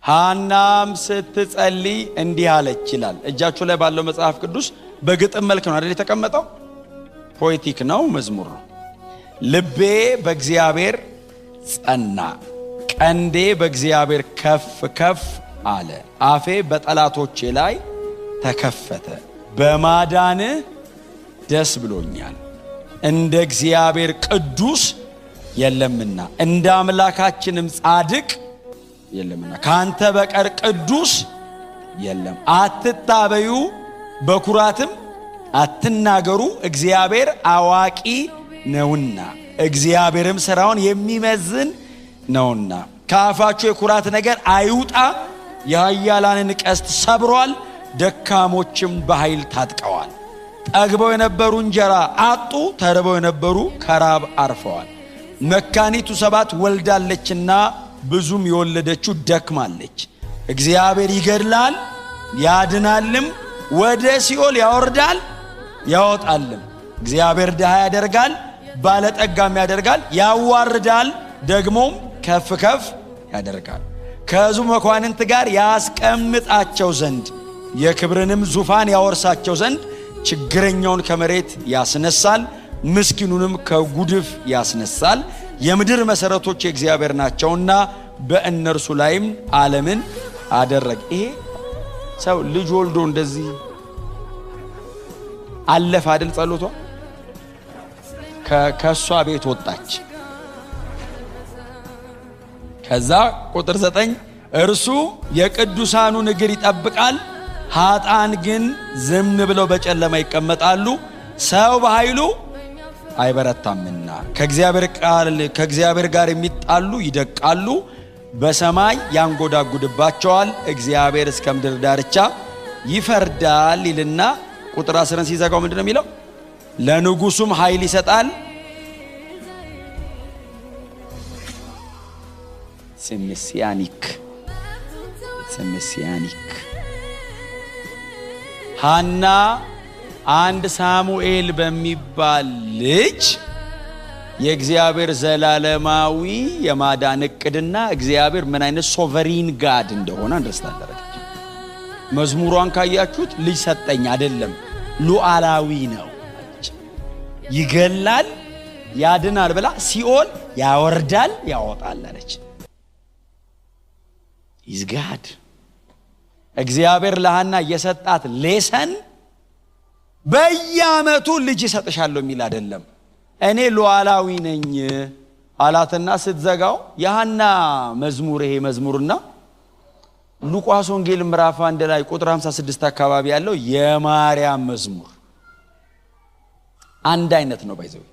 ሃናም ስትጸልይ እንዲህ አለች ይላል። እጃችሁ ላይ ባለው መጽሐፍ ቅዱስ በግጥም መልክ ነው አይደል የተቀመጠው? ፖኤቲክ ነው፣ መዝሙር ነው። ልቤ በእግዚአብሔር ጸና፣ ቀንዴ በእግዚአብሔር ከፍ ከፍ አለ፣ አፌ በጠላቶቼ ላይ ተከፈተ። በማዳንህ ደስ ብሎኛል፣ እንደ እግዚአብሔር ቅዱስ የለምና እንደ አምላካችንም ጻድቅ የለምና ካንተ በቀር ቅዱስ የለም። አትታበዩ በኩራትም አትናገሩ፣ እግዚአብሔር አዋቂ ነውና እግዚአብሔርም ሥራውን የሚመዝን ነውና። ከአፋችሁ የኩራት ነገር አይውጣ፣ የኃያላንን ቀስት ሰብሯል፣ ደካሞችም በኃይል ታጥቀዋል። ጠግበው የነበሩ እንጀራ አጡ፣ ተርበው የነበሩ ከራብ አርፈዋል። መካኒቱ 7 ወልዳለችና ብዙም የወለደችው ደክማለች። እግዚአብሔር ይገድላል ያድናልም፣ ወደ ሲኦል ያወርዳል ያወጣልም። እግዚአብሔር ድሃ ያደርጋል ባለጠጋም ያደርጋል፣ ያዋርዳል ደግሞም ከፍ ከፍ ያደርጋል። ከሕዝቡ መኳንንት ጋር ያስቀምጣቸው ዘንድ የክብርንም ዙፋን ያወርሳቸው ዘንድ ችግረኛውን ከመሬት ያስነሳል፣ ምስኪኑንም ከጉድፍ ያስነሳል። የምድር መሰረቶች የእግዚአብሔር ናቸውና በእነርሱ ላይም ዓለምን አደረገ። ይሄ ሰው ልጅ ወልዶ እንደዚህ አለፈ አይደል? ጸሎቷ ከሷ ቤት ወጣች። ከዛ ቁጥር 9 እርሱ የቅዱሳኑን እግር ይጠብቃል፣ ኃጥአን ግን ዝም ብለው በጨለማ ይቀመጣሉ። ሰው በኃይሉ አይበረታምና ከእግዚአብሔር ጋር የሚጣሉ ይደቃሉ፣ በሰማይ ያንጎዳጉድባቸዋል። እግዚአብሔር እስከ ምድር ዳርቻ ይፈርዳል ይልና ቁጥር 10 ሲዘጋው ምንድነው የሚለው? ለንጉሱም ኃይል ይሰጣል። ሜሲያኒክ ሃና አንድ ሳሙኤል በሚባል ልጅ የእግዚአብሔር ዘላለማዊ የማዳን እቅድና እግዚአብሔር ምን አይነት ሶቨሪን ጋድ እንደሆነ አንደርስታንድ አደረገች። መዝሙሯን ካያችሁት ልጅ ሰጠኝ አይደለም፣ ሉዓላዊ ነው። ይገላል ያድናል ብላ ሲኦል ያወርዳል ያወጣል አለች። ኢዝ ጋድ። እግዚአብሔር ለሃና የሰጣት ሌሰን በየዓመቱ ልጅ ይሰጥሻለሁ የሚል አይደለም። እኔ ሉዓላዊ ነኝ አላትና ስትዘጋው የሃና መዝሙር ይሄ መዝሙርና ሉቃስ ወንጌል ምዕራፍ 1 ላይ ቁጥር 56 አካባቢ ያለው የማርያም መዝሙር አንድ አይነት ነው ባይዘው